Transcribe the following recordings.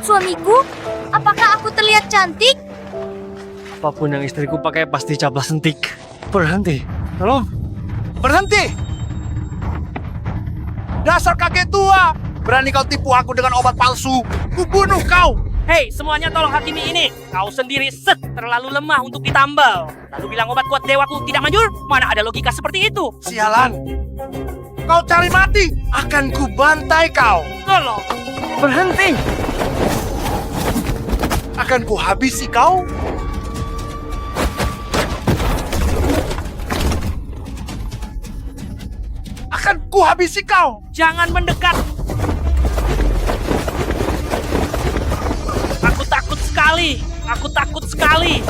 Suamiku, apakah aku terlihat cantik? Apapun yang istriku pakai pasti caplas sentik. Berhenti. Tolong. Berhenti! Dasar kakek tua! Berani kau tipu aku dengan obat palsu? Kubunuh kau! Hei, semuanya tolong hakimi ini. Kau sendiri terlalu lemah untuk ditambal. Lalu bilang obat kuat dewaku tidak manjur? Mana ada logika seperti itu? Sialan! Kau cari mati! Akan kubantai kau! Tolong. Berhenti. Akan kuhabisi kau! Akan kuhabisi kau! Jangan mendekat. Aku takut sekali. Aku takut sekali.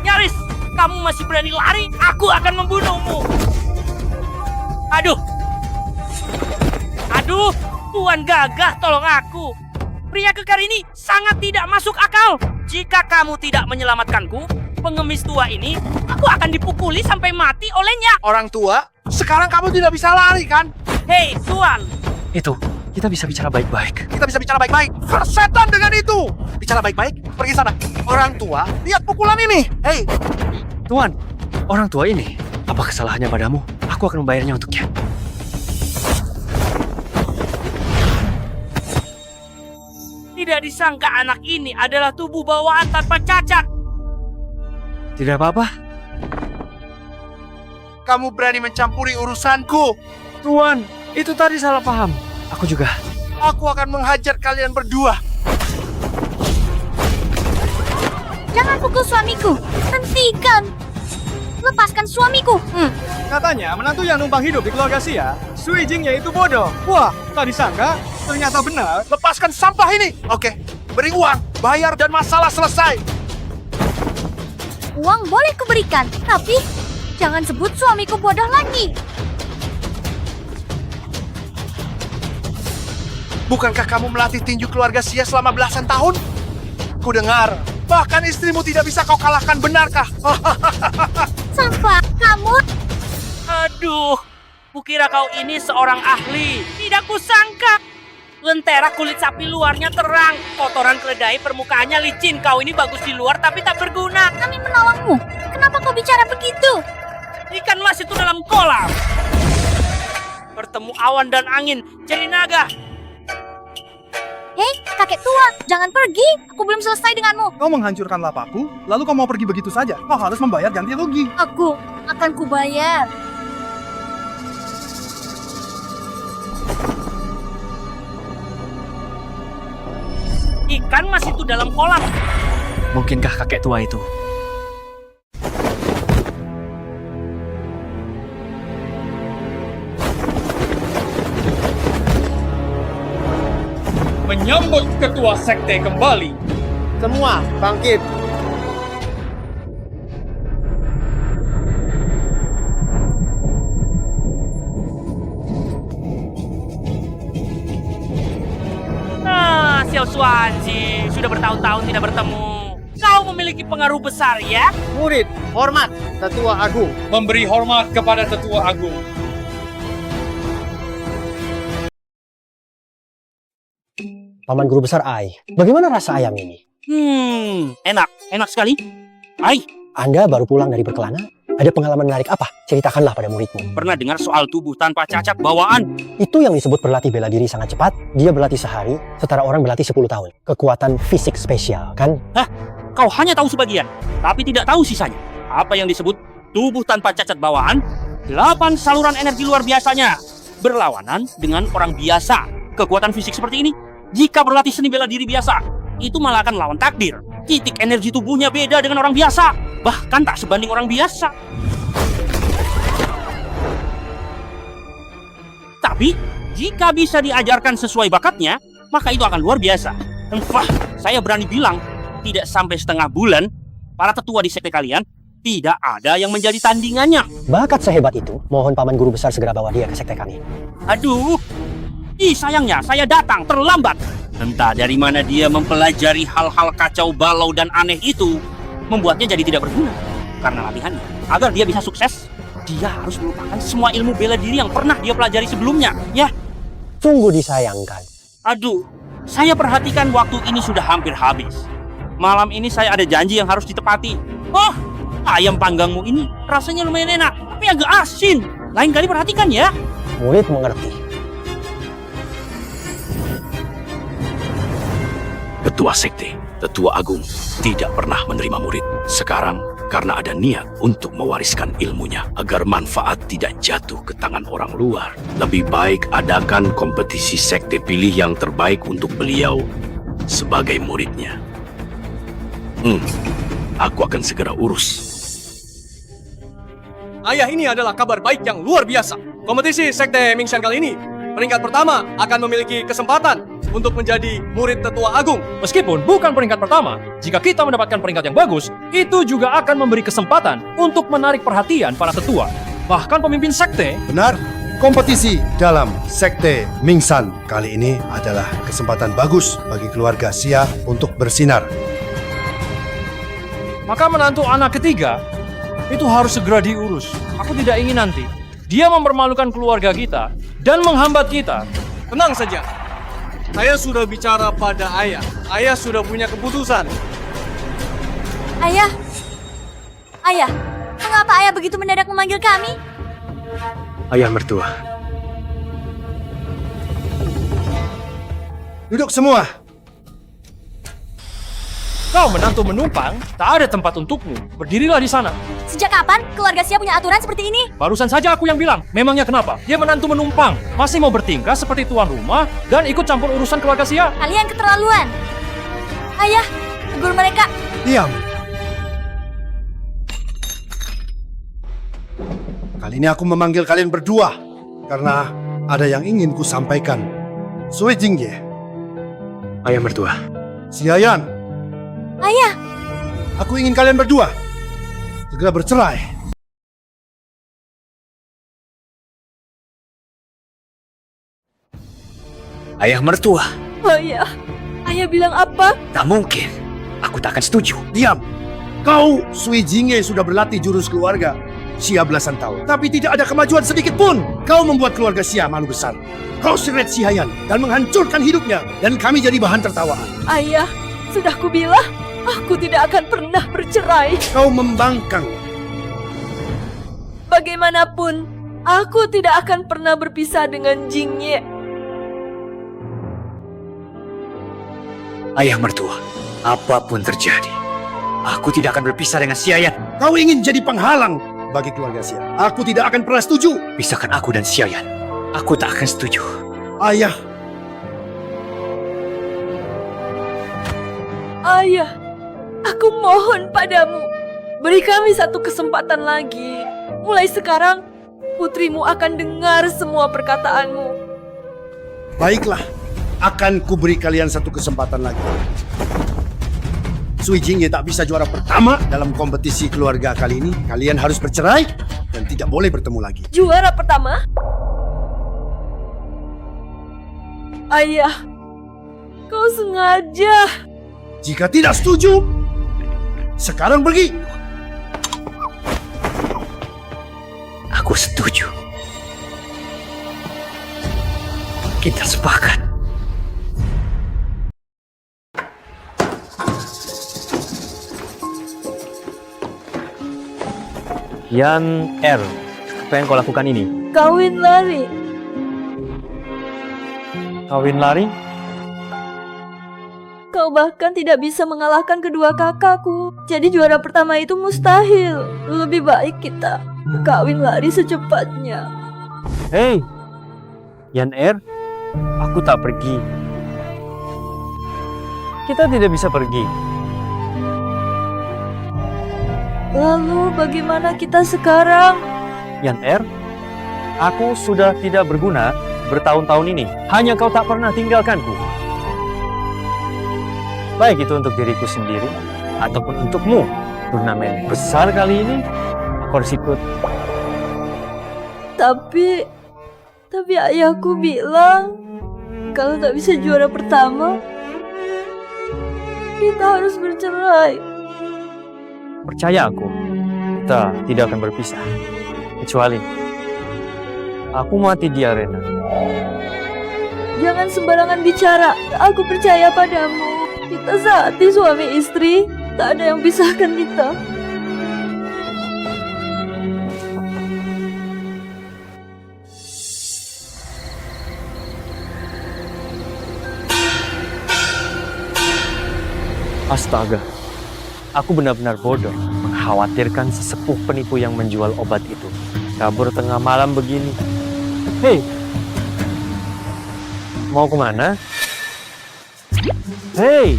Nyaris, kamu masih berani lari? Aku akan membunuhmu. Aduh. Aduh, Tuan Gagah, tolong aku. Pria kekar ini sangat tidak masuk akal. Jika kamu tidak menyelamatkanku, pengemis tua ini, aku akan dipukuli sampai mati olehnya. Orang tua, sekarang kamu tidak bisa lari kan? Hei, Tuan. Itu, kita bisa bicara baik-baik. Kita bisa bicara baik-baik. Versetan dengan itu! Bicara baik-baik, pergi sana. Orang tua, lihat pukulan ini. Hei, Tuan, orang tua ini, apa kesalahannya padamu? Aku akan membayarnya untuknya. Tidak disangka anak ini adalah tubuh bawaan tanpa cacat. Tidak apa-apa. kamu berani mencampuri urusanku? Tuan, itu tadi salah paham. Aku juga. Aku akan menghajar kalian berdua. Jangan pukul suamiku. Hentikan. Lepaskan suamiku. Katanya menantu yang numpang hidup di keluarga Sia, Sui Jingnya itu bodoh. Wah, tak disangka, ternyata benar. Lepaskan sampah ini. Oke, beri uang, bayar dan masalah selesai. Uang boleh kuberikan, tapi jangan sebut suamiku bodoh lagi. Bukankah kamu melatih tinju keluarga Sia selama belasan tahun? Ku dengar, bahkan istrimu tidak bisa kau kalahkan, benarkah? Sampah, kamu. Aduh, kukira kau ini seorang ahli. Tidak kusangka. Lentera kulit sapi luarnya terang, kotoran keledai permukaannya licin. Kau ini bagus di luar tapi tak berguna. Kami menolongmu. Kenapa kau bicara begitu? Ikan mas itu dalam kolam. Bertemu awan dan angin, jadi naga. Hei, kakek tua, jangan pergi. Aku belum selesai denganmu. Kau menghancurkan lapakku, lalu kau mau pergi begitu saja. Kau harus membayar ganti rugi. Aku akan kubayar. Ikan mas itu dalam kolam. Mungkinkah kakek tua itu? Menyambut ketua sekte kembali. Semua bangkit. Xiao Xuanji, sudah bertahun-tahun tidak bertemu. Kau memiliki pengaruh besar ya? Murid, hormat Tetua Agung. Memberi hormat kepada tetua agung. Paman Guru Besar Ai, bagaimana rasa ayam ini? Enak sekali. Ai, Anda baru pulang dari berkelana? Ada pengalaman menarik apa? Ceritakanlah pada muridmu. pernah dengar soal tubuh tanpa cacat bawaan? Itu yang disebut berlatih bela diri sangat cepat. Dia berlatih sehari, setara orang berlatih 10 tahun. Kekuatan fisik spesial, kan? Kau hanya tahu sebagian, tapi tidak tahu sisanya. Apa yang disebut tubuh tanpa cacat bawaan? 8 saluran energi luar biasanya berlawanan dengan orang biasa. Kekuatan fisik seperti ini, jika berlatih seni bela diri biasa, itu malah akan lawan takdir. Titik energi tubuhnya beda dengan orang biasa, bahkan tak sebanding orang biasa. Tapi, jika bisa diajarkan sesuai bakatnya, maka itu akan luar biasa. Wah, saya berani bilang, tidak sampai setengah bulan, para tetua di sekte kalian, tidak ada yang menjadi tandingannya. Bakat sehebat itu, mohon Paman Guru Besar segera bawa dia ke sekte kami. Aduh, sayangnya saya datang terlambat. Entah dari mana dia mempelajari hal-hal kacau balau dan aneh itu, membuatnya jadi tidak berguna. Karena latihannya, agar dia bisa sukses, dia harus melupakan semua ilmu bela diri yang pernah dia pelajari sebelumnya. Ya, Sungguh disayangkan. Aduh, saya perhatikan waktu ini sudah hampir habis. Malam ini saya ada janji yang harus ditepati. Oh, ayam panggangmu ini rasanya lumayan enak, tapi agak asin. Lain kali perhatikan ya. Murid mengerti. Ketua Sekte, Tetua Agung, tidak pernah menerima murid. Sekarang, karena ada niat untuk mewariskan ilmunya agar manfaat tidak jatuh ke tangan orang luar, lebih baik adakan kompetisi sekte pilih yang terbaik untuk beliau sebagai muridnya. Aku akan segera urus. Ayah, ini adalah kabar baik yang luar biasa. Kompetisi Sekte Mingshan kali ini, peringkat pertama akan memiliki kesempatan untuk menjadi murid Tetua Agung. Meskipun bukan peringkat pertama, jika kita mendapatkan peringkat yang bagus, itu juga akan memberi kesempatan untuk menarik perhatian para tetua, bahkan pemimpin sekte. Benar, kompetisi dalam Sekte Mingshan kali ini adalah kesempatan bagus bagi keluarga Xia untuk bersinar. Maka menantu anak ketiga itu harus segera diurus. Aku tidak ingin nanti dia mempermalukan keluarga kita dan menghambat kita. Tenang saja. Saya sudah bicara pada ayah. Ayah sudah punya keputusan. Ayah, ayah, mengapa ayah begitu mendadak memanggil kami? Ayah mertua. Duduk semua. Kau menantu menumpang, tak ada tempat untukmu. Berdirilah di sana. Sejak kapan keluarga Xia punya aturan seperti ini? Barusan saja aku yang bilang, memangnya kenapa? Dia menantu menumpang, masih mau bertingkah seperti tuan rumah dan ikut campur urusan keluarga Xia. Kalian keterlaluan. Ayah, tegur mereka. Diam. Kali ini aku memanggil kalian berdua karena ada yang ingin ku sampaikan. Sui Jingye, Ayah mertua. Xiayan, Ayah, aku ingin kalian berdua segera bercerai. Ayah mertua, ayah, ayah bilang apa? tak mungkin. Aku tak akan setuju. Diam. Kau, Sui Jingye, sudah berlatih jurus keluarga Xia belasan tahun, tapi tidak ada kemajuan sedikit pun. Kau membuat keluarga Xia malu besar. Kau seret Xiayan dan menghancurkan hidupnya, dan kami jadi bahan tertawaan. Ayah, sudah kubilang, aku tidak akan pernah bercerai. Kau membangkang. Bagaimanapun, aku tidak akan pernah berpisah dengan Jingye. Ayah mertua, apapun terjadi, aku tidak akan berpisah dengan Xiayan. Kau ingin jadi penghalang bagi keluarga Xia. Aku tidak akan pernah setuju. Pisahkan aku dan Xiayan. Aku tak akan setuju. Ayah, Ayah, aku mohon padamu, beri kami satu kesempatan lagi. Mulai sekarang, putrimu akan dengar semua perkataanmu. baiklah. Akan kuberi kalian satu kesempatan lagi. Sui Jingye tak bisa juara pertama dalam kompetisi keluarga kali ini. Kalian harus bercerai dan tidak boleh bertemu lagi. Juara pertama? Ayah, kau sengaja. Jika tidak setuju, sekarang pergi. Aku setuju. Kita sepakat. Yan R, apa yang kau lakukan ini? Kawin lari. Kawin lari? Kau bahkan tidak bisa mengalahkan kedua kakakku. Jadi juara pertama itu mustahil. Lebih baik kita kawin lari secepatnya. Hei, Yan R, aku tak pergi. Kita tidak bisa pergi. Lalu bagaimana kita sekarang? Yan R, aku sudah tidak berguna bertahun-tahun ini. Hanya kau tak pernah tinggalkanku. Baik itu untuk diriku sendiri ataupun untukmu. Turnamen besar kali ini aku harus ikut. Tapi ayahku bilang kalau tak bisa juara pertama, kita harus bercerai. Percaya aku, kita tidak akan berpisah. Kecuali aku mati di arena. jangan sembarangan bicara. Aku percaya padamu. Kita sehati suami istri. Tak ada yang pisahkan kita. Astaga, aku benar-benar bodoh mengkhawatirkan sesepuh penipu yang menjual obat itu. Kabur tengah malam begini. Hei, mau kemana? Hei,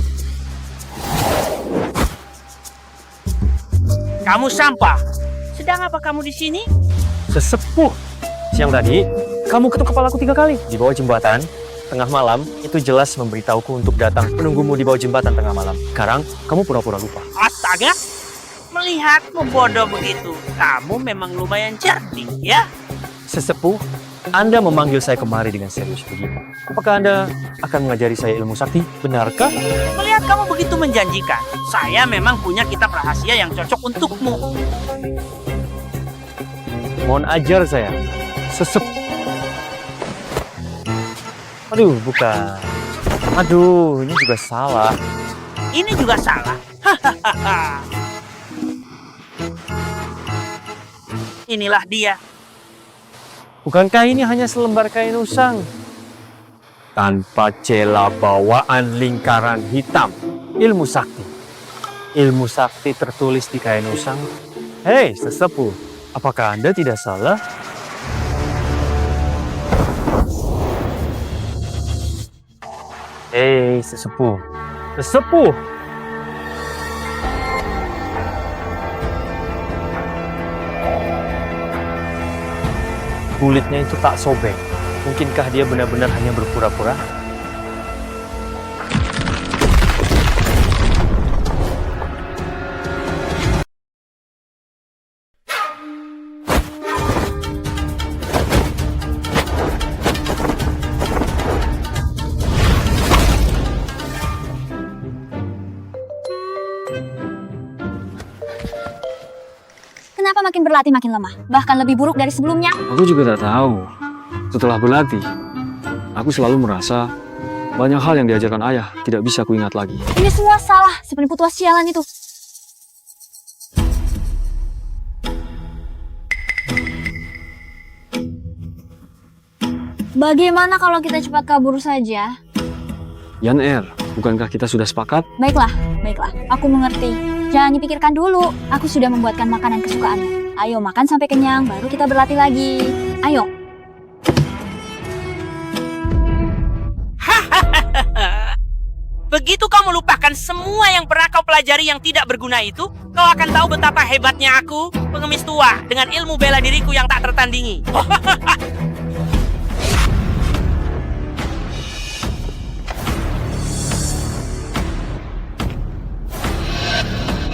Kamu sampah. Sedang apa kamu di sini? sesepuh. Siang tadi, kamu ketuk kepalaku 3 kali di bawah jembatan. Tengah malam, itu jelas memberitahuku untuk datang menunggumu di bawah jembatan tengah malam. Sekarang, kamu pura-pura lupa. Astaga, melihatmu bodoh begitu. Kamu memang lumayan cerdik ya. Sesepuh, Anda memanggil saya kemari dengan serius begini. Apakah Anda akan mengajari saya ilmu sakti? Benarkah? Melihat kamu begitu menjanjikan, saya memang punya kitab rahasia yang cocok untukmu. Mohon ajar saya. Sesepuh. Aduh, bukan. Aduh, ini juga salah. Ini juga salah. Hahaha. Inilah dia. Bukankah ini hanya selembar kain usang? Tanpa cela bawaan lingkaran hitam. Ilmu sakti. Ilmu sakti tertulis di kain usang. Hei, sesepuh. Apakah Anda tidak salah? Hei, sesepuh. Sesepuh! Kulitnya itu tak sobek. Mungkinkah dia benar-benar hanya berpura-pura? Kenapa makin berlatih makin lemah? Bahkan lebih buruk dari sebelumnya. Aku juga tak tahu. Setelah berlatih, aku selalu merasa banyak hal yang diajarkan ayah tidak bisa kuingat lagi. Ini semua salah, si penipu tua sialan itu. Bagaimana kalau kita cepat kabur saja? Yan bukankah kita sudah sepakat? Baiklah, baiklah. Aku mengerti. Jangan dipikirkan dulu. Aku sudah membuatkan makanan kesukaanmu. Ayo makan sampai kenyang, baru kita berlatih lagi. Ayo. Begitu kau melupakan semua yang pernah kau pelajari yang tidak berguna itu, kau akan tahu betapa hebatnya aku, pengemis tua, dengan ilmu bela diriku yang tak tertandingi.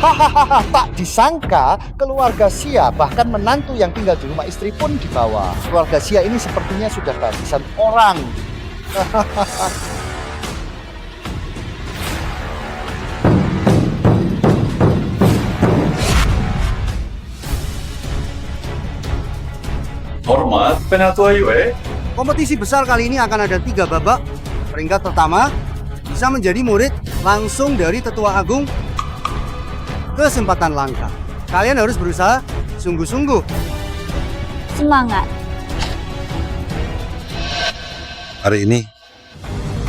Hahaha, tak disangka keluarga Xia bahkan menantu yang tinggal di rumah istri pun dibawa. Keluarga Xia ini sepertinya sudah kehabisan orang. Hormat, Penatua Yue. Kompetisi besar kali ini akan ada 3 babak. Peringkat pertama bisa menjadi murid langsung dari Tetua Agung. Kesempatan langka. Kalian harus berusaha sungguh-sungguh. Semangat. Hari ini,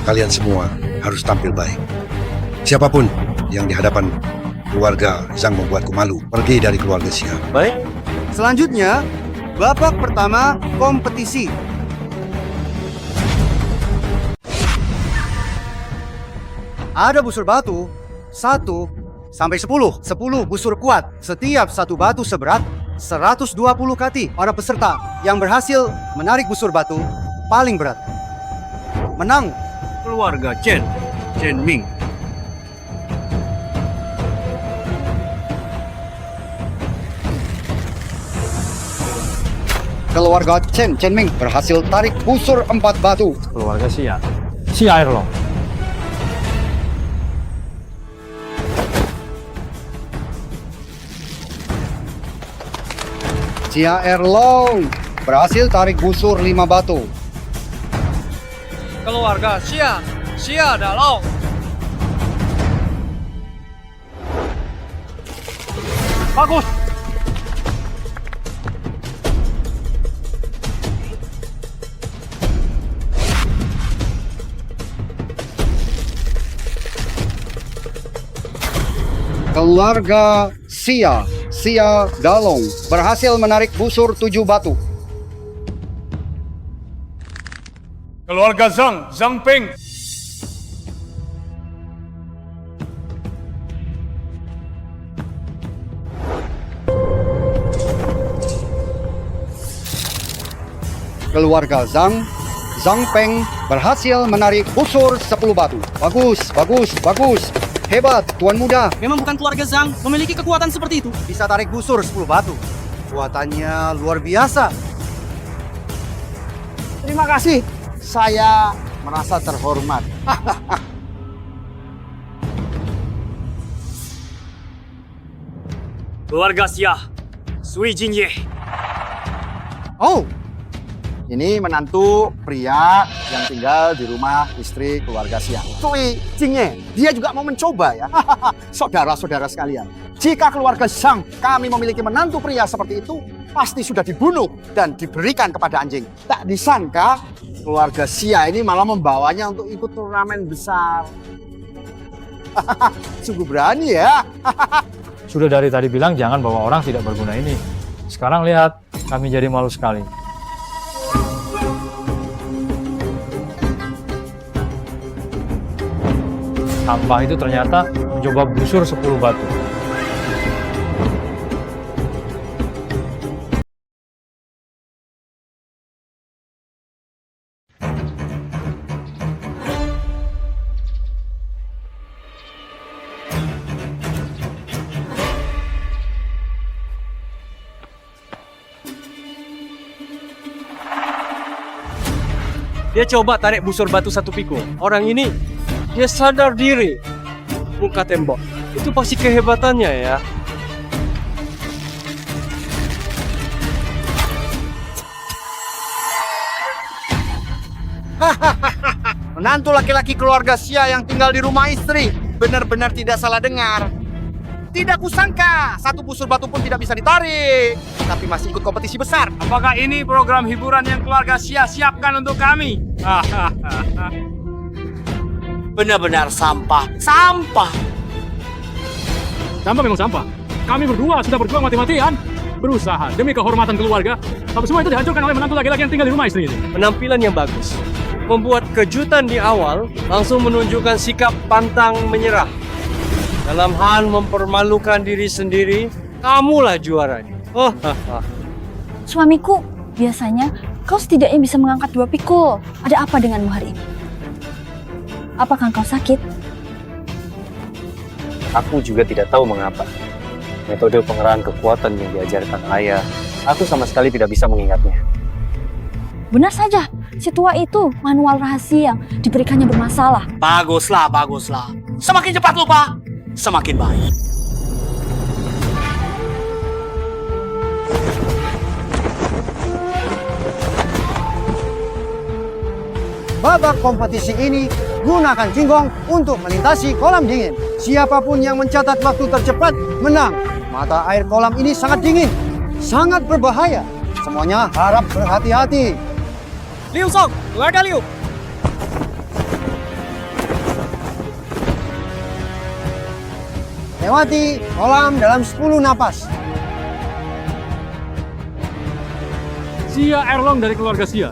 kalian semua harus tampil baik. Siapapun yang di hadapan keluarga yang membuatku malu, pergi dari keluarga Xia. Baik, Selanjutnya, babak pertama kompetisi. Ada busur batu 1 sampai 10. 10 busur kuat. Setiap satu batu seberat 120 kati. Para peserta yang berhasil menarik busur batu paling berat menang. Keluarga Chen Ming. Keluarga Chen Ming berhasil tarik busur 4 batu. keluarga Xia. Xia Erlong. Xia Erlong berhasil tarik busur 5 batu. keluarga Xia Dalong. Bagus. Keluarga Xia Dalong berhasil menarik busur 7 batu. Keluarga Zhang Peng. Keluarga Zhang Peng berhasil menarik busur 10 batu. Bagus. Hebat, Tuan Muda. Memang bukan keluarga Zhang memiliki kekuatan seperti itu. Bisa tarik busur 10 batu. Kekuatannya luar biasa. Terima kasih. Saya merasa terhormat. Keluarga Xia, Sui Jinye. Oh, ini menantu pria yang tinggal di rumah istri keluarga Xia. Sui Jinye, dia juga mau mencoba ya. Saudara-saudara sekalian, jika keluarga Zhang kami memiliki menantu pria seperti itu, pasti sudah dibunuh dan diberikan kepada anjing. Tak disangka keluarga Xia ini malah membawanya untuk ikut turnamen besar. Sungguh berani ya. Sudah dari tadi bilang jangan bawa orang tidak berguna ini. Sekarang lihat, kami jadi malu sekali. Sampah itu ternyata mencoba busur 10 batu. Dia coba tarik busur batu 1 pikul. Orang ini, dia sadar diri. Muka tembok. Itu pasti kehebatannya ya. Menantu laki-laki keluarga Xia yang tinggal di rumah istri. Benar-benar tidak salah dengar. Tidak kusangka, 1 busur batu pun tidak bisa ditarik. Tapi masih ikut kompetisi besar. Apakah ini program hiburan yang keluarga Xia siapkan untuk kami? Benar-benar sampah. Sampah memang sampah. Kami berdua sudah berjuang mati-matian. Berusaha demi kehormatan keluarga. Tapi semua itu dihancurkan oleh menantu laki-laki yang tinggal di rumah istri ini. Penampilan yang bagus. Membuat kejutan di awal, langsung menunjukkan sikap pantang menyerah. Dalam hal mempermalukan diri sendiri, kamulah juaranya. Suamiku, biasanya kau setidaknya bisa mengangkat 2 pikul. Ada apa denganmu hari ini? Apakah kau sakit? Aku juga tidak tahu mengapa. Metode pengerahan kekuatan yang diajarkan ayah, aku sama sekali tidak bisa mengingatnya. Benar saja, si tua itu manual rahasia yang diberikannya bermasalah. Baguslah. Semakin cepat lupa, semakin baik. Babak kompetisi ini gunakan jinggong untuk melintasi kolam dingin. Siapapun yang mencatat waktu tercepat menang. Mata air kolam ini sangat dingin, sangat berbahaya. Semuanya harap berhati-hati. Liu Song, keluarga Liu. Lewati kolam dalam 10 napas. Xia Erlong dari keluarga Xia.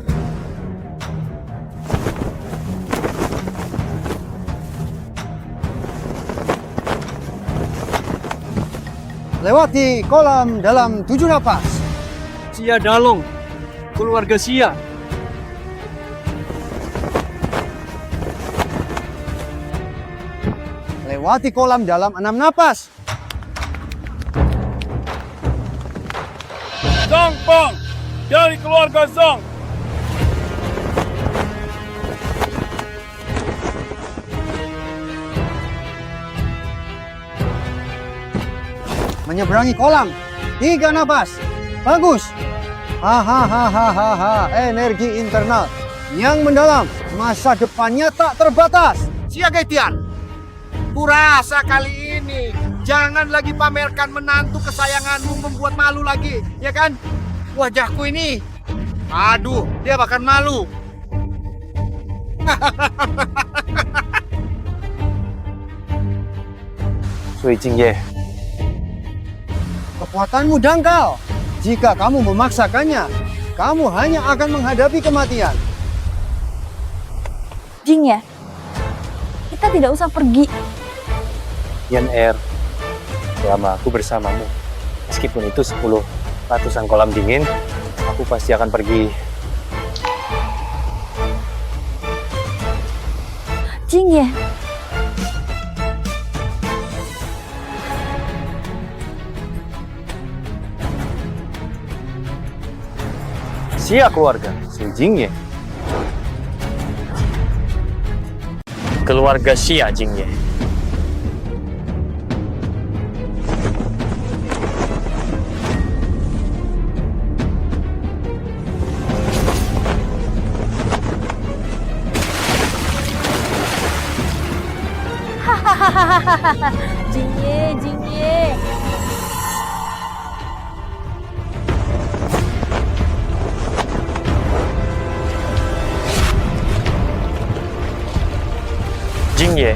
Lewati kolam dalam 7 napas. Xia Dalong, keluarga Xia. Lewati kolam dalam 6 napas. Zhang Peng dari keluarga Zhang. Menyeberangi kolam 3 napas. Bagus. Hahaha, energi internal. yang mendalam. Masa depannya tak terbatas. Siaga Tian, kurasa kali ini jangan lagi pamerkan menantu kesayanganmu membuat malu lagi, ya kan? Wajahku ini, aduh, dia bahkan malu. Sui Jingye, Kekuatanmu dangkal. Jika kamu memaksakannya, kamu hanya akan menghadapi kematian. Jing ya, kita tidak usah pergi. Yan Er, selama aku bersamamu, meskipun itu 10 ratusan kolam dingin, aku pasti akan pergi. Jing ya, Sia keluarga, Sui Jingye. Keluarga Sia Jingye. Jingye, Jingye. Jingye.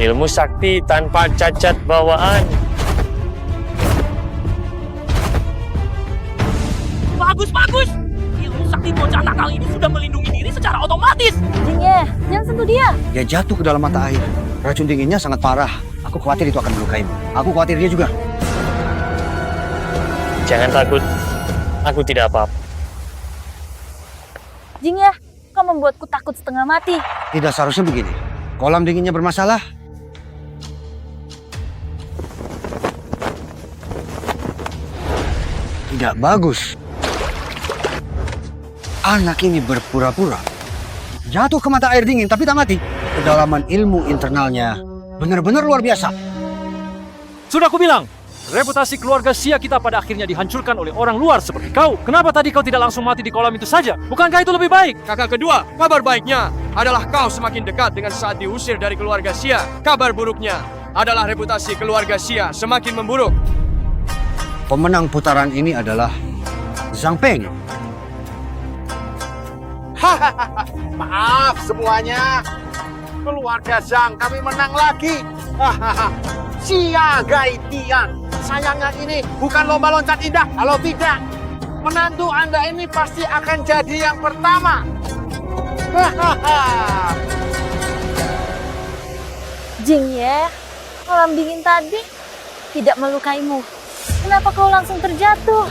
Ilmu sakti tanpa cacat bawaan. Bagus, bagus. Ilmu sakti bocah nakal ini sudah melindungi diri secara otomatis. Jingye, jangan sentuh dia. Dia jatuh ke dalam mata air. Racun dinginnya sangat parah. Aku khawatir itu akan melukaimu. Aku khawatir dia juga. Jangan takut, aku tidak apa-apa. Jingye, kau membuatku takut setengah mati. Tidak seharusnya begini. Kolam dinginnya bermasalah. Tidak bagus. Anak ini berpura-pura. Jatuh ke mata air dingin tapi tak mati. Kedalaman ilmu internalnya benar-benar luar biasa. Sudah aku bilang, reputasi keluarga Sia kita pada akhirnya dihancurkan oleh orang luar seperti kau. Kenapa tadi kau tidak langsung mati di kolam itu saja? Bukankah itu lebih baik? Kakak kedua, kabar baiknya adalah kau semakin dekat dengan saat diusir dari keluarga Sia. Kabar buruknya adalah reputasi keluarga Sia semakin memburuk. Pemenang putaran ini adalah Zhang Peng. Hahaha, maaf semuanya. Keluarga Zhang, kami menang lagi. Hahaha, Siaga Tian. Sayangnya ini bukan lomba loncat indah. Kalau tidak, menantu Anda ini pasti akan jadi yang pertama. Hahaha. Jingye, kolam dingin tadi tidak melukaimu. Kenapa kau langsung terjatuh?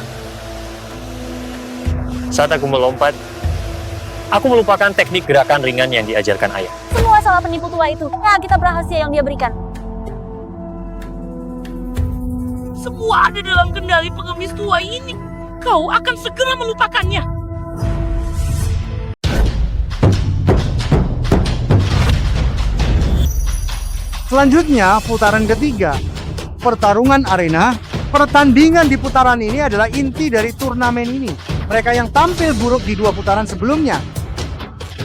Saat aku melompat, aku melupakan teknik gerakan ringan yang diajarkan ayah. Semua salah penipu tua itu. Ya, kita berhasil yang dia berikan. Semua ada dalam kendali pengemis tua ini. Kau akan segera melupakannya. Selanjutnya, putaran ketiga. Pertarungan arena. Pertandingan di putaran ini adalah inti dari turnamen ini. Mereka yang tampil buruk di 2 putaran sebelumnya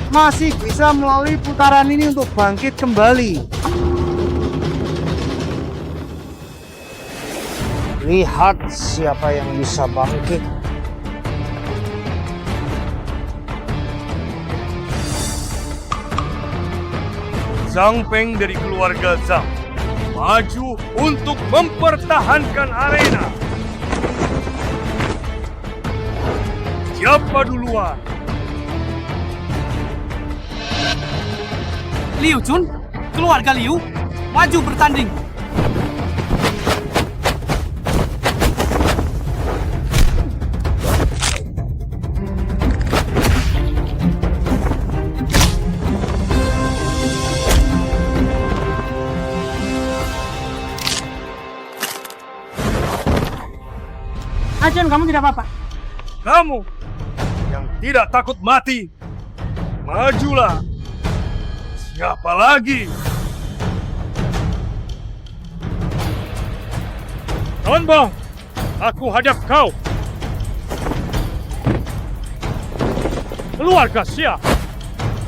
masih bisa melalui putaran ini untuk bangkit kembali. Lihat siapa yang bisa bangkit. Zhang Peng dari keluarga Zhang maju untuk mempertahankan arena. Siapa duluan? Liu Chun, keluarga Liu, maju bertanding. Ajun, kamu tidak apa-apa. Kamu yang tidak takut mati, majulah. Siapa lagi? Tonbong, aku hadap kau. Keluarga Xia.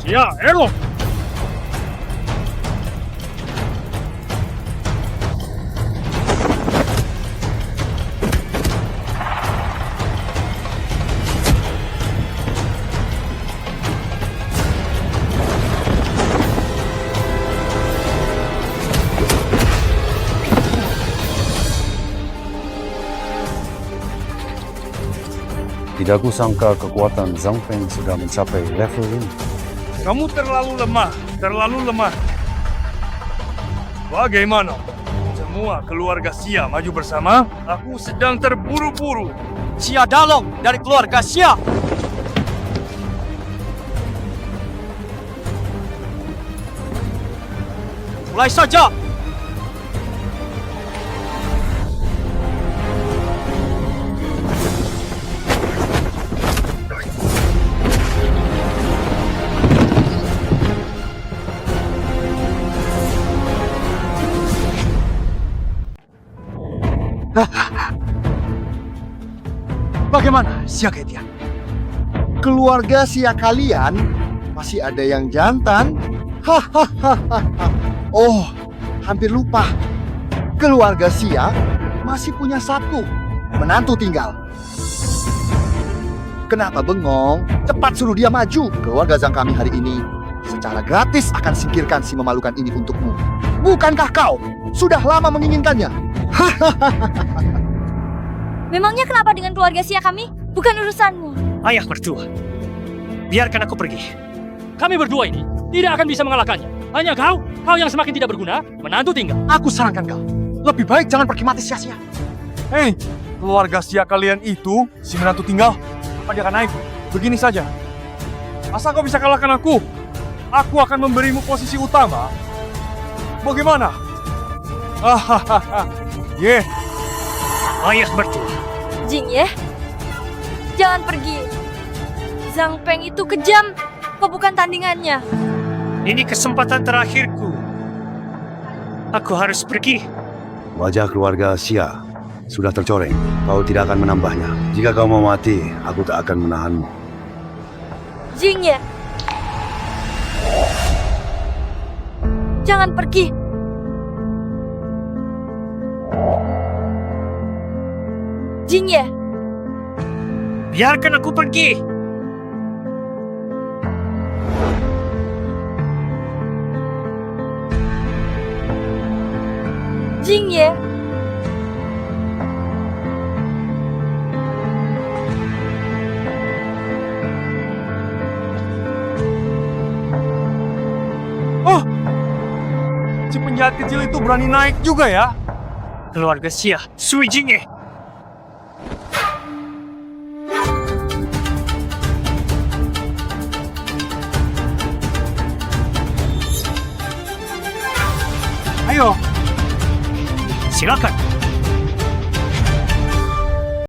Xia elok. Tidak kusangka kekuatan Zhang Feng sudah mencapai level ini. Kamu terlalu lemah, terlalu lemah. Bagaimana? Semua keluarga Xia maju bersama? Aku sedang terburu-buru. Xia Dalong dari keluarga Xia. Mulai saja. Bagaimana, Xia Gaitian? Keluarga Xia kalian masih ada yang jantan? Hahaha. Oh, hampir lupa. Keluarga Xia masih punya satu menantu tinggal. Kenapa bengong? Cepat suruh dia maju. Keluarga Zhang kami hari ini secara gratis akan singkirkan si memalukan ini untukmu. Bukankah kau sudah lama menginginkannya? Memangnya kenapa dengan keluarga Xia kami? Bukan urusanmu. Ayah mertua, biarkan aku pergi. Kami berdua ini tidak akan bisa mengalahkannya. Hanya kau yang semakin tidak berguna, menantu tinggal. Aku sarankan kau, lebih baik jangan pergi mati sia-sia. Hei, keluarga Xia kalian itu, si menantu tinggal, apa dia akan naik? Begini saja, asal kau bisa kalahkan aku akan memberimu posisi utama. Bagaimana? Hahaha, ayah mertua. Jingye, jangan pergi. Zhang Feng itu kejam. Kau bukan tandingannya. Ini kesempatan terakhirku. Aku harus pergi. Wajah keluarga Xia sudah tercoreng. Kau tidak akan menambahnya. Jika kau mau mati, aku tak akan menahanmu. Jingye, jangan pergi. Jingye, Biarkan aku pergi. Jingye. Oh, si penjahat kecil itu berani naik juga ya. Keluarga Xia, Sui Jingye. Ayo, silakan.